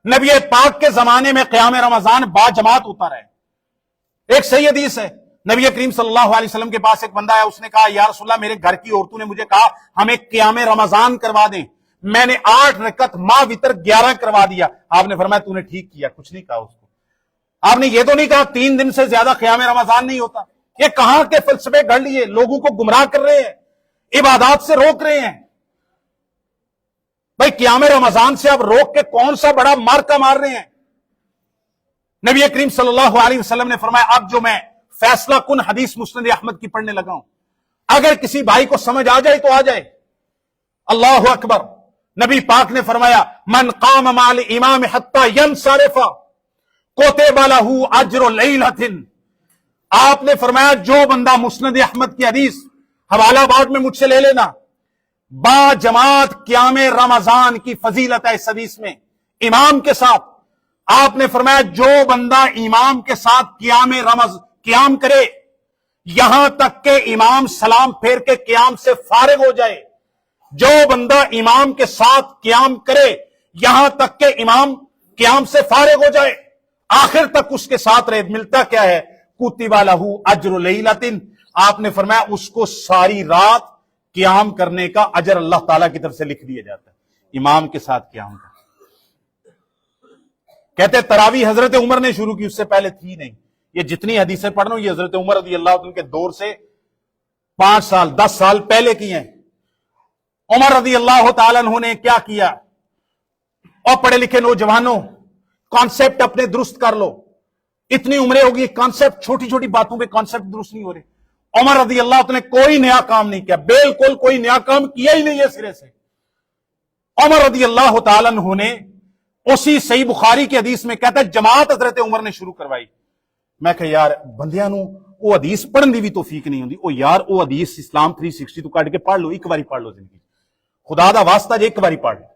نبی پاک کے زمانے میں قیام رمضان با جماعت ہوتا رہے. ایک صحیح حدیث ہے, نبی کریم صلی اللہ علیہ وسلم کے پاس ایک بندہ ہے, اس نے کہا یا رسول اللہ میرے گھر کی عورتوں نے مجھے کہا ہمیں قیام رمضان کروا دیں. میں نے 8 رکعت ما وتر 11 کروا دیا. آپ نے فرمایا تو نے ٹھیک کیا, کچھ نہیں کہا اس کو. آپ نے یہ تو نہیں کہا 3 دن سے زیادہ قیام رمضان نہیں ہوتا. یہ کہاں کے فلسفے گھڑ لیے, لوگوں کو گمراہ کر رہے ہیں, عبادات سے روک رہے ہیں. بھائی قیام رمضان سے اب روک کے کون سا بڑا مارکا مار رہے ہیں؟ نبی کریم صلی اللہ علیہ وسلم نے فرمایا اب جو میں فیصلہ کن حدیث مسند احمد کی پڑھنے لگا ہوں, اگر کسی بھائی کو سمجھ آ جائے تو آ جائے. اللہ اکبر. نبی پاک نے فرمایا من قام مع الامام حتى ينصرف كتب له اجر ليلة. آپ نے فرمایا جو بندہ مسند احمد کی حدیث حوالہ بعد میں مجھ سے لے لینا, با جماعت قیام رمضان کی فضیلت ہے اس حدیث میں امام کے ساتھ. آپ نے فرمایا جو بندہ امام کے ساتھ قیام کرے, یہاں تک کہ امام سلام پھیر کے قیام سے فارغ ہو جائے۔ جو بندہ امام کے ساتھ قیام کرے یہاں تک کہ امام قیام سے فارغ ہو جائے، آخر تک اس کے ساتھ رہے، ملتا کیا ہے؟ کتب لہ اجر لیلۃ، آپ نے فرمایا اس کو ساری رات قیام کرنے کا اجر اللہ تعالیٰ کی طرف سے لکھ دیا جاتا ہے، امام کے ساتھ قیام کا۔ کہتے تراویح حضرت عمر نے شروع کی، اس سے پہلے تھی نہیں۔ یہ جتنی حدیثیں پڑھ رہا ہوں یہ حضرت عمر رضی اللہ عنہ کے دور سے 5 سال 10 سال پہلے کی ہیں۔ عمر رضی اللہ تعالیٰ عنہ نے کیا کیا؟ اور پڑھے لکھے نوجوانوں، کانسیپٹ اپنے درست کر لو، اتنی عمریں ہوگی کانسیپٹ، چھوٹی چھوٹی باتوں پہ کانسیپٹ درست نہیں ہو رہے۔ عمر رضی اللہ عنہ نے کوئی نیا کام نہیں کیا، بالکل کوئی نیا کام کیا ہی نہیں ہے سرے سے۔ عمر رضی اللہ تعالیٰ عنہ نے اسی صحیح بخاری کی حدیث میں کہتا ہے جماعت حضرت عمر نے شروع کروائی۔ میں کہ یار بندیاں نو وہ حدیث پڑھن دی بھی توفیق نہیں ہوندی، او یار وہ حدیث اسلام 360 تو کٹ کے پڑھ لو، ایک باری پڑھ لو زندگی، خدا دا واسطہ جے ایک باری پڑھ لو۔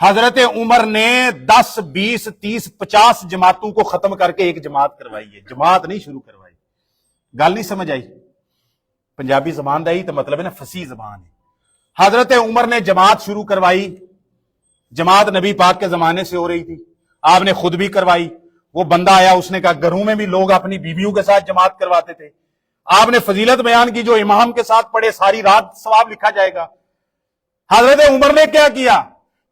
حضرت عمر نے 10 20 30 50 جماعتوں کو ختم کر کے ایک جماعت کروائی ہے، جماعت نہیں شروع کروائی۔ گل نہیں سمجھ آئی؟ پنجابی زبان دا ہی تو مطلب ہے نا فصیح زبان ہے۔ حضرت عمر نے جماعت شروع کروائی، جماعت نبی پاک کے زمانے سے ہو رہی تھی، آپ نے خود بھی کروائی۔ وہ بندہ آیا، اس نے کہا گھروں میں بھی لوگ اپنی بیویوں کے ساتھ جماعت کرواتے تھے، آپ نے فضیلت بیان کی جو امام کے ساتھ پڑھے ساری رات ثواب لکھا جائے گا۔ حضرت عمر نے کیا کیا؟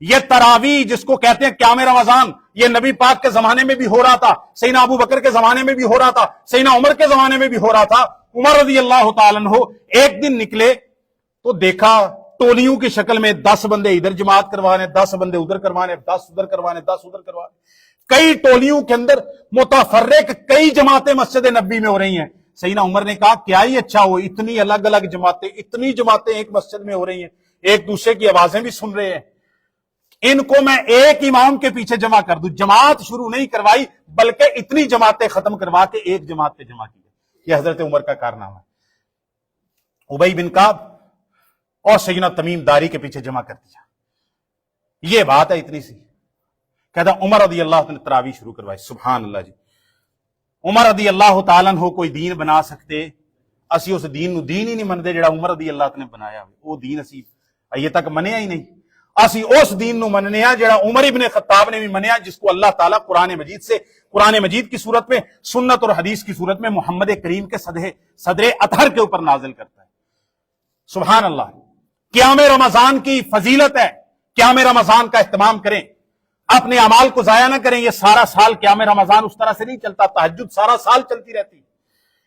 یہ تراویح جس کو کہتے ہیں قیام رمضان، یہ نبی پاک کے زمانے میں بھی ہو رہا تھا، سیدنا ابو بکر کے زمانے میں بھی ہو رہا تھا، سیدنا عمر کے زمانے میں بھی ہو رہا تھا۔ عمر رضی اللہ تعالیٰ عنہ ایک دن نکلے تو دیکھا ٹولیوں کی شکل میں 10 بندے ادھر جماعت کروانے، 10 بندے ادھر کروانے، 10 ادھر کروانے، 10 ادھر کروانے، کئی ٹولیوں کے اندر متفرق کئی جماعتیں مسجد نبی میں ہو رہی ہیں۔ سیدنا عمر نے کہا کیا ہی اچھا ہو، اتنی الگ الگ جماعتیں، اتنی جماعتیں ایک مسجد میں ہو رہی ہیں، ایک دوسرے کی آوازیں بھی سن رہے ہیں، ان کو میں ایک امام کے پیچھے جمع کر دوں۔ جماعت شروع نہیں کروائی بلکہ اتنی جماعتیں ختم کروا کے ایک جماعت پہ جمع کی۔ یہ حضرت عمر کا کارنامہ ہے۔ ابی بن کعب اور سیدنا تمیم داری کے پیچھے جمع کر دیا، یہ بات ہے اتنی سی۔ کہتا عمر رضی اللہ عنہ نے تراویح شروع کروائی۔ سبحان اللہ جی، عمر رضی اللہ تعالیٰ عنہ کوئی دین بنا سکتے؟ اسی اس دین نو دین ہی نہیں منتے جڑا عمر رضی اللہ عنہ نے بنایا ہوئے، وہ دین اسی یہ تک منیا ہی نہیں۔ اسی اس دین نو مننے ہاں جڑا عمر ابن خطاب نے بھی منیا، جس کو اللہ تعالیٰ قرآن مجید کی صورت میں، سنت اور حدیث کی صورت میں محمد کریم کے صدر اطہر کے اوپر نازل کرتا ہے۔ سبحان اللہ۔ قیام رمضان کی فضیلت ہے، قیام رمضان کا اہتمام کریں، اپنے اعمال کو ضائع نہ کریں۔ یہ سارا سال قیام رمضان اس طرح سے نہیں چلتا، تہجد سارا سال چلتی رہتی ہے،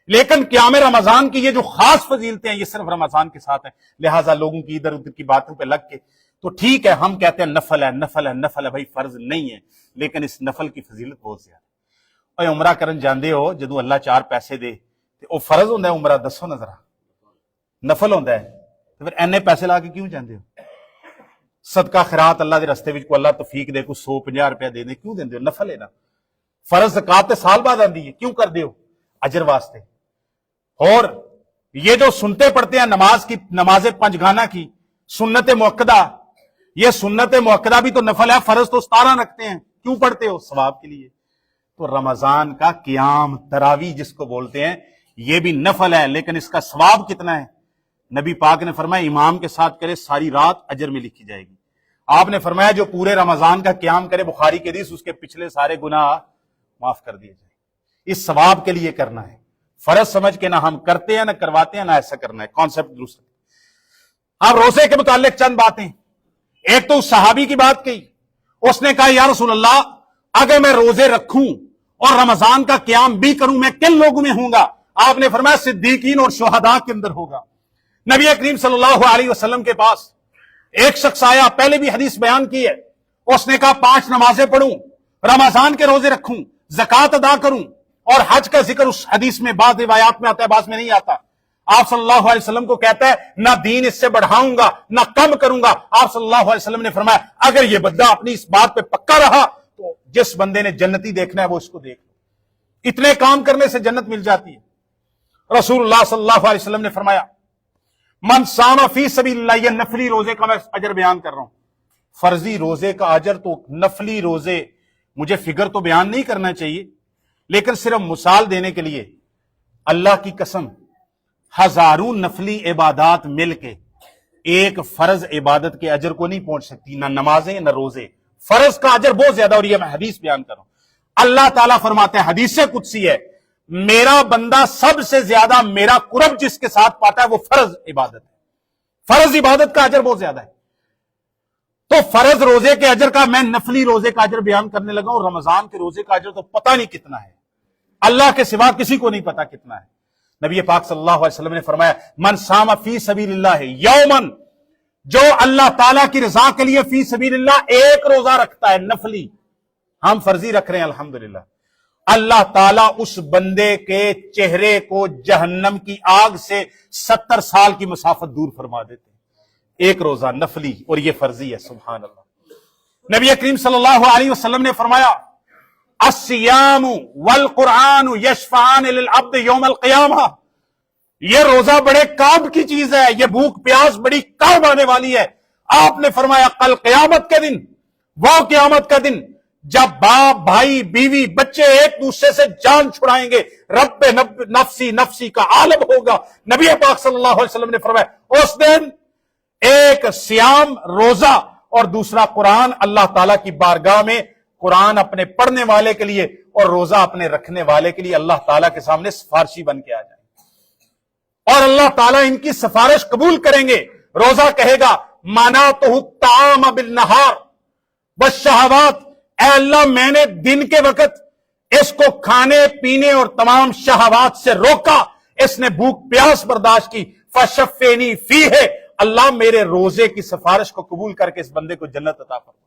لیکن قیام رمضان کی یہ جو خاص فضیلتیں ہیں یہ صرف رمضان کے ساتھ ہیں۔ لہٰذا لوگوں کی ادھر ادھر کی باتوں پہ لگ کے تو ٹھیک ہے، ہم کہتے ہیں نفل ہے، نفل ہے، نفل ہے، بھائی فرض نہیں ہے، لیکن اس نفل کی فضیلت بہت زیادہ ہے۔ اور عمرہ کرن جاندے ہو جدوں اللہ 4 پیسے دے تو وہ فرض ہوتا ہے عمرہ؟ دسو نا ذرا، نفل ہوتا ہے تو پھر اینے پیسے لا کے کیوں جاندے ہو؟ صدقہ خیرات اللہ دے رستے وچ کو اللہ توفیق دے کو 100-50 روپیہ دے دے، کیوں دیندے ہو؟ نفل ہے نا۔ فرض زکات تے سال بعد آندی ہے، کیوں کر دے ہو؟ اجر واسطے۔ اور یہ جو سنتے پڑھتے ہیں نماز 5 گانا کی سنت موقدہ، یہ سنت موقدہ بھی تو نفل ہے، فرض تو 17 رکھتے ہیں، کیوں پڑھتے ہو؟ ثواب کے لیے۔ تو رمضان کا قیام تراویح جس کو بولتے ہیں یہ بھی نفل ہے، لیکن اس کا ثواب کتنا ہے؟ نبی پاک نے فرمایا امام کے ساتھ کرے ساری رات اجر میں لکھی جائے گی۔ آپ نے فرمایا جو پورے رمضان کا قیام کرے، بخاری کی حدیث، اس کے پچھلے سارے گناہ معاف کر دیے جائیں۔ اس ثواب کے لیے کرنا ہے، فرض سمجھ کے نہ ہم کرتے ہیں نہ کرواتے ہیں، نہ ایسا کرنا ہے، کانسیپٹ درست ہے۔ اب روزے کے متعلق چند باتیں، ایک تو صحابی کی بات کہی، اس نے کہا یا رسول اللہ اگر میں روزے رکھوں اور رمضان کا قیام بھی کروں میں کن لوگوں میں ہوں گا؟ آپ نے فرمایا صدیقین اور شہداء کے اندر ہوگا۔ نبی کریم صلی اللہ علیہ وسلم کے پاس ایک شخص آیا، پہلے بھی حدیث بیان کی ہے، اس نے کہا 5 نمازیں پڑھوں، رمضان کے روزے رکھوں، زکوٰۃ ادا کروں، اور حج کا ذکر اس حدیث میں بعض روایات میں آتا ہے، بعض میں نہیں آتا۔ آپ صلی اللہ علیہ وسلم کو کہتا ہے نہ دین اس سے بڑھاؤں گا نہ کم کروں گا۔ آپ صلی اللہ علیہ وسلم نے فرمایا اگر یہ بندہ اپنی اس بات پہ پکا رہا تو جس بندے نے جنتی دیکھنا ہے وہ اس کو دیکھ لو، اتنے کام کرنے سے جنت مل جاتی ہے۔ رسول اللہ صلی اللہ علیہ وسلم نے فرمایا من صام فی سبیل اللہ، یہ نفلی روزے کا میں اجر بیان کر رہا ہوں، فرضی روزے کا اجر تو نفلی روزے مجھے فگر تو بیان نہیں کرنا چاہیے، لیکن صرف مثال دینے کے لیے اللہ کی قسم ہزاروں نفلی عبادات مل کے ایک فرض عبادت کے اجر کو نہیں پہنچ سکتی، نہ نمازیں نہ روزے۔ فرض کا اجر بہت زیادہ، اور یہ میں حدیث بیان کر رہا ہوں۔ اللہ تعالیٰ فرماتے ہیں، حدیث قدسی ہے، میرا بندہ سب سے زیادہ میرا قرب جس کے ساتھ پاتا ہے وہ فرض عبادت ہے۔ فرض عبادت کا اجر بہت زیادہ ہے۔ تو فرض روزے کے اجر کا، میں نفلی روزے کا اجر بیان کرنے لگا، اور رمضان کے روزے کا اجر تو پتہ نہیں کتنا ہے، اللہ کے سوا کسی کو نہیں پتا کتنا ہے۔ نبی پاک صلی اللہ علیہ وسلم نے فرمایا، من صام فی سبیل اللہ یومن، جو اللہ تعالیٰ کی رضا کے لیے فی سبیل اللہ ایک روزہ رکھتا ہے نفلی، ہم فرضی رکھ رہے ہیں الحمدللہ، اللہ تعالیٰ اس بندے کے چہرے کو جہنم کی آگ سے 70 سال کی مسافت دور فرما دیتے ہیں، ایک روزہ نفلی، اور یہ فرضی ہے۔ سبحان اللہ۔ نبی کریم صلی اللہ علیہ وسلم نے فرمایا، الصیام والقرآن یشفعان للعبد یوم القیامہ، یہ روزہ بڑے کام کی چیز ہے، یہ بھوک پیاس بڑی کام آنے والی ہے۔ آپ نے فرمایا کل قیامت کے دن، وہ قیامت کا دن جب باپ بھائی بیوی بچے ایک دوسرے سے جان چھڑائیں گے، رب نفسی نفسی کا عالم ہوگا۔ نبی پاک صلی اللہ علیہ وسلم نے فرمایا اس دن ایک سیام روزہ اور دوسرا قرآن اللہ تعالیٰ کی بارگاہ میں، قرآن اپنے پڑھنے والے کے لیے اور روزہ اپنے رکھنے والے کے لیے اللہ تعالیٰ کے سامنے سفارشی بن کے آ جائیں، اور اللہ تعالیٰ ان کی سفارش قبول کریں گے۔ روزہ کہے گا منعتہ الطعام بالنہار والشہوات، اے اللہ میں نے دن کے وقت اس کو کھانے پینے اور تمام شہوات سے روکا، اس نے بھوک پیاس برداشت کی، فشفینی فیہ، اللہ میرے روزے کی سفارش کو قبول کر کے اس بندے کو جنت عطا فرما۔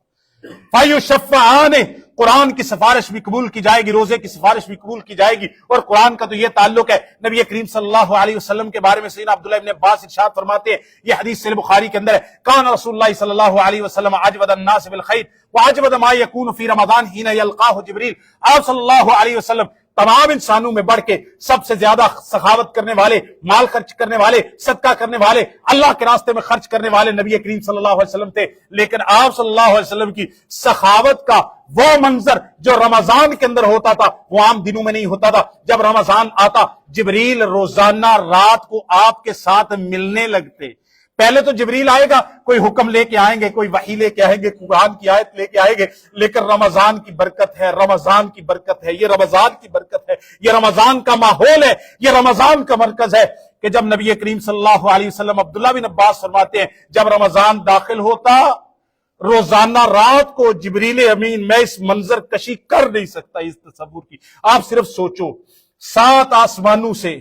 فَيُشَفَّعَانِ، قرآن کی سفارش بھی قبول کی جائے گی، روزے کی سفارش بھی قبول کی جائے گی، اور قرآن کا تو یہ تعلق ہے۔ نبی کریم صلی اللہ علیہ وسلم کے بارے میں سیدنا عبداللہ ابن عباس ارشاد فرماتے ہیں، یہ حدیث صحیح بخاری کے اندر ہے، کان رسول اللہ صلی اللہ علیہ وسلم اجود الناس بالخیر واجود ما یکون فی رمضان حین یلقاہ جبریل، آپ صلی اللہ علیہ وسلم تمام انسانوں میں بڑھ کے سب سے زیادہ سخاوت کرنے والے، مال خرچ کرنے والے، صدقہ کرنے والے، اللہ کے راستے میں خرچ کرنے والے نبی کریم صلی اللہ علیہ وسلم تھے، لیکن آپ صلی اللہ علیہ وسلم کی سخاوت کا وہ منظر جو رمضان کے اندر ہوتا تھا وہ عام دنوں میں نہیں ہوتا تھا۔ جب رمضان آتا جبریل روزانہ رات کو آپ کے ساتھ ملنے لگتے۔ پہلے تو جبریل آئے گا، کوئی حکم لے کے آئیں گے، کوئی وحی لے کے آئیں گے، قرآن کی آیت لے کے آئیں گے، لیکن رمضان کی برکت ہے، رمضان کی برکت ہے، یہ رمضان کی برکت ہے، یہ رمضان کا ماحول ہے، یہ رمضان کا مرکز ہے کہ جب نبی کریم صلی اللہ علیہ وسلم، عبداللہ بن عباس فرماتے ہیں، جب رمضان داخل ہوتا روزانہ رات کو جبریل امین، میں اس منظر کشی کر نہیں سکتا اس تصور کی، آپ صرف سوچو 7 آسمانوں سے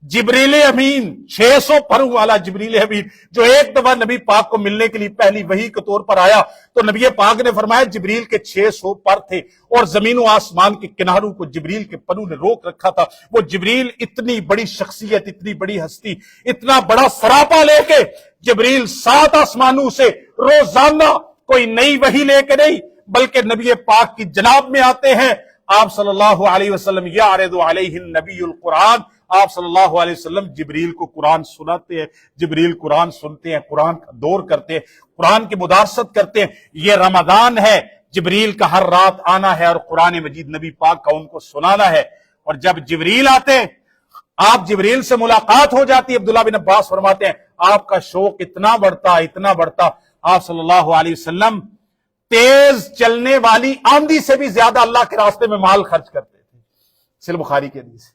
جبریل امین، 600 پروں والا جبریل امین جو ایک دفعہ نبی پاک کو ملنے کے لیے پہلی وحی کے طور پر آیا، تو نبی پاک نے فرمایا جبریل کے 600 پر تھے، اور زمین و آسمان کے کناروں کو جبریل کے پروں نے روک رکھا تھا۔ وہ جبریل اتنی بڑی شخصیت، اتنی بڑی ہستی، اتنا بڑا سراپا لے کے جبریل 7 آسمانوں سے روزانہ کوئی نئی وحی لے کے نہیں بلکہ نبی پاک کی جناب میں آتے ہیں۔ آپ صلی اللہ علیہ وسلم یعرض علیہ النبی القرآن، آپ صلی اللہ علیہ وسلم جبریل کو قرآن سناتے ہیں، جبریل قرآن سنتے ہیں، قرآن کا دور کرتے ہیں، قرآن کی مدارست کرتے ہیں۔ یہ رمضان ہے، جبریل کا ہر رات آنا ہے اور قرآن مجید نبی پاک کا ان کو سنانا ہے، اور جب جبریل آتے آپ جبریل سے ملاقات ہو جاتی، عبداللہ بن عباس فرماتے ہیں آپ کا شوق اتنا بڑھتا، آپ صلی اللہ علیہ وسلم تیز چلنے والی آندھی سے بھی زیادہ اللہ کے راستے میں مال خرچ کرتے تھے۔ صحیح بخاری کے حدیث۔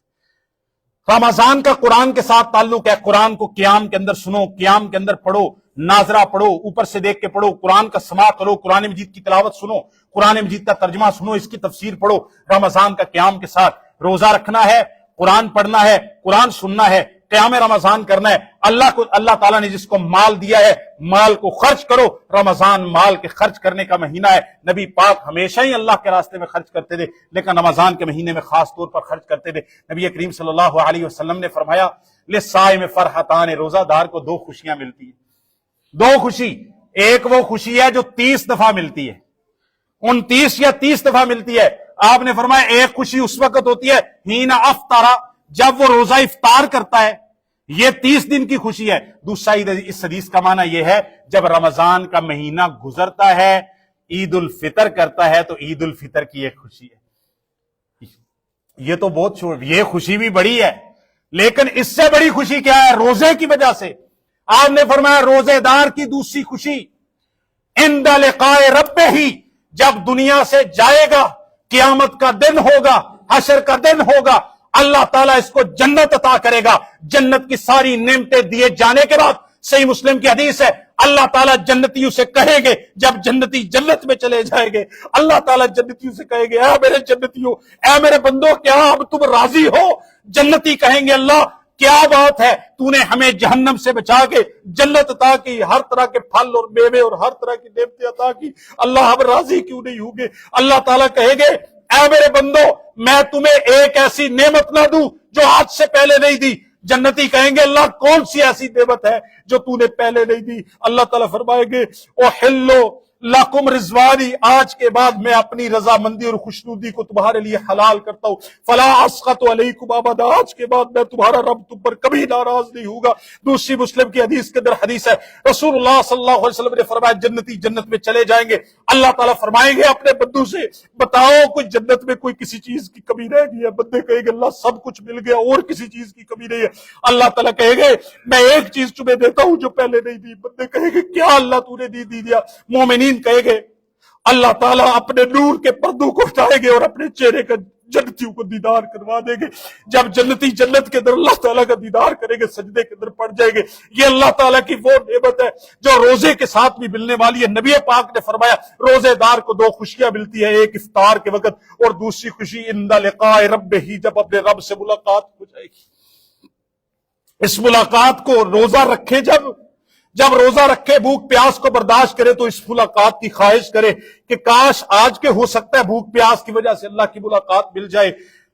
رمضان کا قرآن کے ساتھ تعلق ہے، قرآن کو قیام کے اندر سنو، قیام کے اندر پڑھو، ناظرہ پڑھو، اوپر سے دیکھ کے پڑھو، قرآن کا سماع کرو، قرآن مجید کی تلاوت سنو، قرآن مجید کا ترجمہ سنو، اس کی تفسیر پڑھو۔ رمضان کا قیام کے ساتھ روزہ رکھنا ہے، قرآن پڑھنا ہے، قرآن سننا ہے، قیام رمضان کرنا ہے۔ اللہ تعالیٰ نے جس کو مال دیا ہے مال کو خرچ کرو، رمضان مال کے خرچ کرنے کا مہینہ ہے۔ نبی پاک ہمیشہ ہی اللہ کے راستے میں خرچ کرتے تھے، لیکن رمضان کے مہینے میں خاص طور پر خرچ کرتے تھے۔ نبی کریم صلی اللہ علیہ وسلم نے فرمایا للصائم فرحتان، روزہ دار کو 2 خوشیاں ملتی ہیں، 2 خوشی۔ ایک وہ خوشی ہے جو 30 دفعہ ملتی ہے، 29 یا 30 دفعہ ملتی ہے۔ آپ نے فرمایا ایک خوشی اس وقت ہوتی ہے ہین افطارا، جب وہ روزہ افطار کرتا ہے، یہ 30 دن کی خوشی ہے۔ دوسرا اس حدیث کا معنی یہ ہے جب رمضان کا مہینہ گزرتا ہے، عید الفطر کرتا ہے تو عید الفطر کی ایک خوشی ہے۔ یہ تو بہت یہ خوشی بھی بڑی ہے، لیکن اس سے بڑی خوشی کیا ہے؟ روزے کی وجہ سے آپ نے فرمایا روزے دار کی دوسری خوشی عند لقاء رب ہی، جب دنیا سے جائے گا، قیامت کا دن ہوگا، حشر کا دن ہوگا، اللہ تعالیٰ اس کو جنت عطا کرے گا۔ جنت کی ساری نعمتیں دیے جانے کے بعد صحیح مسلم کی حدیث ہے، اللہ تعالیٰ جنتیوں سے کہیں گے، جب جنتی جنت میں چلے جائیں گے، اللہ تعالیٰ جنتیوں سے کہیں گے، اے میرے جنتیوں، اے میرے بندوں، کیا اب تم راضی ہو؟ جنتی کہیں گے اللہ کیا بات ہے، تو نے ہمیں جہنم سے بچا کے جنت عطا کی، ہر طرح کے پھل اور میوے اور ہر طرح کی نعمتیں عطا کی، اللہ ہم راضی کیوں نہیں ہوں گے؟ اللہ تعالیٰ کہے گے اے میرے بندو، میں تمہیں ایک ایسی نعمت نہ دوں جو آج سے پہلے نہیں دی۔ جنتی کہیں گے اللہ کون سی ایسی نعمت ہے جو تو نے پہلے نہیں دی؟ اللہ تعالیٰ فرمائیں گے احلو لکم رضوانی، آج کے بعد میں اپنی رضامندی اور خوشنودی کو تمہارے لیے حلال کرتا ہوں، فلا اسخط علیکم ابدا، آج کے بعد میں تمہارا رب تم پر کبھی ناراض نہیں ہوگا۔ دوسری مسلم کی حدیث کے اندر حدیث ہے، رسول اللہ صلی اللہ علیہ وسلم نے فرمایا جنتی جنت میں چلے جائیں گے، اللہ تعالیٰ فرمائیں گے اپنے بندوں سے بتاؤ کوئی جنت میں کوئی کسی چیز کی کمی رہ گئی ہے؟ بندے کہیں گے اللہ سب کچھ مل گیا اور کسی چیز کی کمی نہیں ہے۔ اللہ تعالیٰ کہے گے میں ایک چیز تمہیں دیتا ہوں جو پہلے نہیں دی۔ بندے کہیں گے کیا اللہ تو نے دی دیا؟ مومنین کہے گے اللہ تعالیٰ اپنے نور کے پردوں کو ہٹائیں گے اور اپنے چہرے کا جنتیوں کو دیدار کروا دیں گے۔ جب جنتی جنت کے اندر اللہ تعالیٰ کا دیدار کریں گے، سجدے کے اندر پڑ جائیں گے۔ یہ اللہ تعالیٰ کی وہ نعمت ہے جو روزے کے ساتھ بھی ملنے والی ہے۔ نبی پاک نے فرمایا روزے دار کو دو خوشیاں ملتی ہیں، ایک افطار کے وقت اور دوسری خوشی عند لقاء رب ہی، جب اپنے رب سے ملاقات ہو جائے گی۔ اس ملاقات کو روزہ رکھے، جب روزہ رکھے بھوک پیاس کو برداشت کرے تو اس ملاقات کی خواہش کرے کہ کاش آج کے ہو سکتا ہے بھوک پیاس کی وجہ سے اللہ کی ملاقات مل جائے،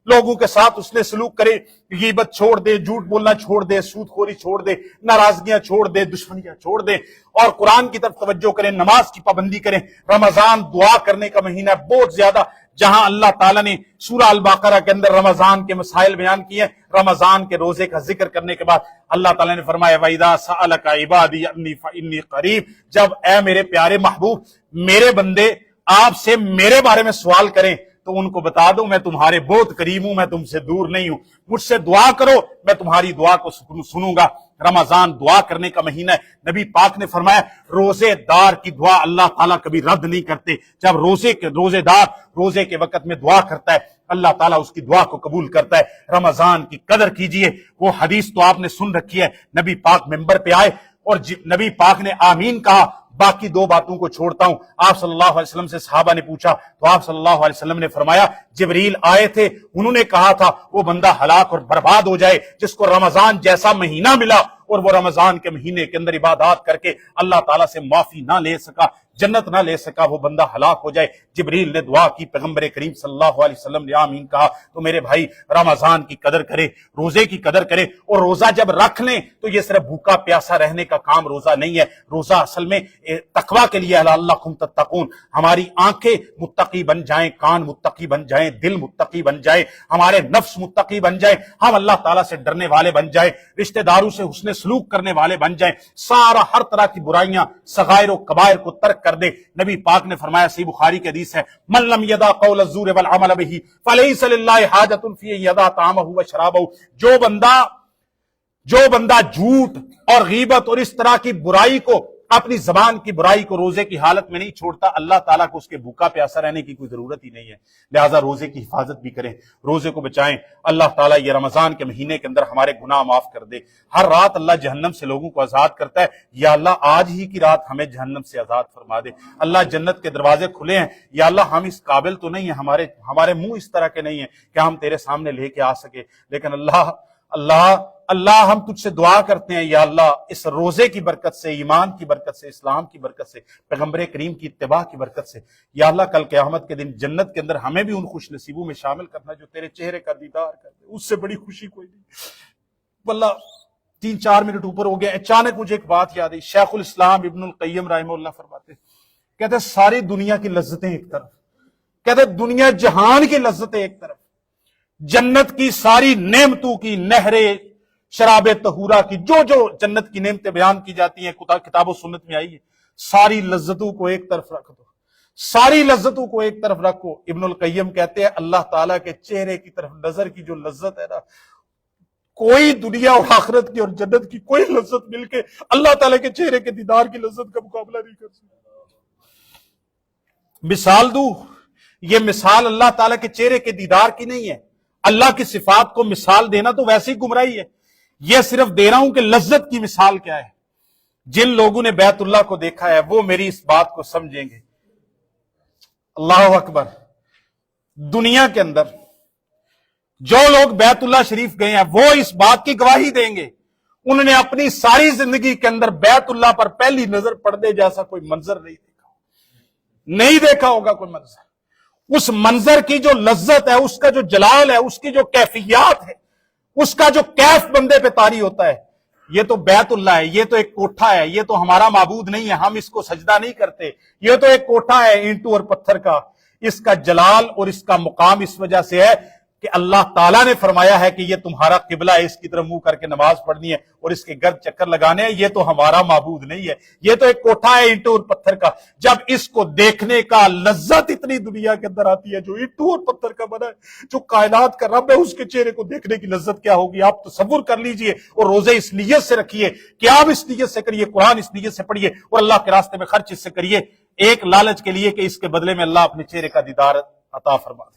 لوگوں کے ساتھ اس نے سلوک کرے، غیبت چھوڑ دے، جھوٹ بولنا چھوڑ دے، سود خوری چھوڑ دے، ناراضگیاں چھوڑ دے، دشمنیاں چھوڑ دے اور قرآن کی طرف توجہ کریں، نماز کی پابندی کریں۔ رمضان دعا کرنے کا مہینہ ہے بہت زیادہ، جہاں اللہ تعالیٰ نے سورہ البقرہ کے اندر رمضان کے مسائل بیان کیے ہیں، رمضان کے روزے کا ذکر کرنے کے بعد اللہ تعالیٰ نے فرمایا وَإِذَا سَأَلَكَ عِبَادِي عَنِّي فَإِنِّي قَرِيبٌ، جب اے میرے پیارے محبوب میرے بندے آپ سے میرے بارے میں سوال کریں تو ان کو بتا دو میں تمہارے بہت قریب ہوں، میں تم سے دور نہیں ہوں، مجھ سے دعا کرو میں تمہاری دعا کو سنوں گا۔ رمضان دعا کرنے کا مہینہ ہے۔ نبی پاک نے فرمایا روزے دار کی دعا اللہ تعالیٰ کبھی رد نہیں کرتے۔ جب روزے دار روزے کے وقت میں دعا کرتا ہے اللہ تعالیٰ اس کی دعا کو قبول کرتا ہے۔ رمضان کی قدر کیجئے۔ وہ حدیث تو آپ نے سن رکھی ہے، نبی پاک ممبر پہ آئے اور نبی پاک نے آمین کہا۔ باقی دو باتوں کو چھوڑتا ہوں، آپ صلی اللہ علیہ وسلم سے صحابہ نے پوچھا تو آپ صلی اللہ علیہ وسلم نے فرمایا جبریل آئے تھے، انہوں نے کہا تھا وہ بندہ ہلاک اور برباد ہو جائے جس کو رمضان جیسا مہینہ ملا اور وہ رمضان کے مہینے کے اندر عبادات کر کے اللہ تعالیٰ سے معافی نہ لے سکا، جنت نہ لے سکا، وہ بندہ ہلاک ہو جائے۔ جبریل نے دعا کی، پیغمبر کریم صلی اللہ علیہ وسلم نے آمین کہا۔ تو میرے بھائی رمضان کی قدر کرے، روزے کی قدر کرے، اور روزہ جب رکھ لیں تو یہ صرف بھوکا پیاسا رہنے کا کام روزہ نہیں ہے۔ روزہ اصل میں تقویٰ کے لیے لعلکم تتقون، ہماری آنکھیں متقی بن جائیں، کان متقی بن جائیں، دل متقی بن جائے، ہمارے نفس متقی بن جائے، ہم اللہ تعالیٰ سے ڈرنے والے بن جائیں، رشتہ داروں سے حسن سلوک کرنے والے بن جائیں، سارا ہر طرح کی برائیاں صغائر و کبائر کو ترک کر دے۔ نبی پاک نے فرمایا صحیح بخاری کی حدیث ہے من لم یدع قول الزور والعمل به فلیس للہ حاجۃ فی ان یدع طعامہ وشرابہ، جو بندہ جھوٹ اور غیبت اور اس طرح کی برائی کو، اپنی زبان کی برائی کو روزے کی حالت میں نہیں چھوڑتا، اللہ تعالیٰ کو اس کے بھوکا پیاسا رہنے کی کوئی ضرورت ہی نہیں ہے۔ لہٰذا روزے کی حفاظت بھی کریں، روزے کو بچائیں۔ اللہ تعالیٰ یہ رمضان کے مہینے کے اندر ہمارے گناہ معاف کر دے۔ ہر رات اللہ جہنم سے لوگوں کو آزاد کرتا ہے، یا اللہ آج ہی کی رات ہمیں جہنم سے آزاد فرما دے۔ اللہ جنت کے دروازے کھلے ہیں، یا اللہ ہم اس قابل تو نہیں ہیں، ہمارے منہ اس طرح کے نہیں ہیں کہ ہم تیرے سامنے لے کے آ سکے، لیکن اللہ ہم تجھ سے دعا کرتے ہیں یا اللہ اس روزے کی برکت سے، ایمان کی برکت سے، اسلام کی برکت سے، پیغمبر کریم کی اتباع کی برکت سے، یا اللہ کل قیامت کے دن جنت کے اندر ہمیں بھی ان خوش نصیبوں میں شامل کرنا جو تیرے چہرے کا دیدار کر دے۔ اس سے بڑی خوشی کوئی نہیں۔ واللہ 3-4 منٹ اوپر ہو گیا، اچانک مجھے ایک بات یاد آئی۔ شیخ الاسلام ابن القیم رحمہ اللہ فرماتے کہتے ساری دنیا کی لذتیں ایک طرف، کہتے دنیا جہان کی لذتیں ایک طرف، جنت کی ساری نعمتوں کی نہریں، شراب طہورہ کی جو جنت کی نعمتیں بیان کی جاتی ہیں کتاب و سنت میں آئی ہے، ساری لذتوں کو ایک طرف رکھ دو، ساری لذتوں کو ایک طرف رکھو۔ ابن القیم کہتے ہیں اللہ تعالیٰ کے چہرے کی طرف نظر کی جو لذت ہے نا، کوئی دنیا اور آخرت کی اور جنت کی کوئی لذت مل کے اللہ تعالیٰ کے چہرے کے دیدار کی لذت کا مقابلہ نہیں کر سکتی۔ مثال دوں، یہ مثال اللہ تعالیٰ کے چہرے کے دیدار کی نہیں ہے، اللہ کی صفات کو مثال دینا تو ویسے ہی گمراہی ہے، یہ صرف دے رہا ہوں کہ لذت کی مثال کیا ہے۔ جن لوگوں نے بیت اللہ کو دیکھا ہے وہ میری اس بات کو سمجھیں گے۔ اللہ اکبر۔ دنیا کے اندر جو لوگ بیت اللہ شریف گئے ہیں وہ اس بات کی گواہی دیں گے، انہوں نے اپنی ساری زندگی کے اندر بیت اللہ پر پہلی نظر پردے جیسا کوئی منظر نہیں دیکھا ہوگا کوئی منظر۔ اس منظر کی جو لذت ہے، اس کا جو جلال ہے، اس کی جو کیفیات ہے، اس کا جو کیف بندے پہ طاری ہوتا ہے، یہ تو بیت اللہ ہے، یہ تو ایک کوٹھا ہے، یہ تو ہمارا معبود نہیں ہے، ہم اس کو سجدہ نہیں کرتے، یہ تو ایک کوٹھا ہے اینٹوں اور پتھر کا۔ اس کا جلال اور اس کا مقام اس وجہ سے ہے کہ اللہ تعالیٰ نے فرمایا ہے کہ یہ تمہارا قبلہ ہے، اس کی طرف منہ کر کے نماز پڑھنی ہے اور اس کے گرد چکر لگانے ہیں، یہ تو ہمارا معبود نہیں ہے، یہ تو ایک کوٹھا ہے اینٹوں اور پتھر کا۔ جب اس کو دیکھنے کا لذت اتنی دنیا کے اندر آتی ہے جو اینٹوں اور پتھر کا بنا ہے، جو کائنات کا رب ہے، اس کے چہرے کو دیکھنے کی لذت کیا ہوگی آپ تصور کر لیجئے۔ اور روزے اس نیت سے رکھیے کہ آپ اس نیت سے کریے، قرآن اس نیت سے پڑھیے اور اللہ کے راستے میں خرچ اس سے کریے، ایک لالچ کے لیے کہ اس کے بدلے میں اللہ اپنے چہرے کا دیدار عطا فرما دے۔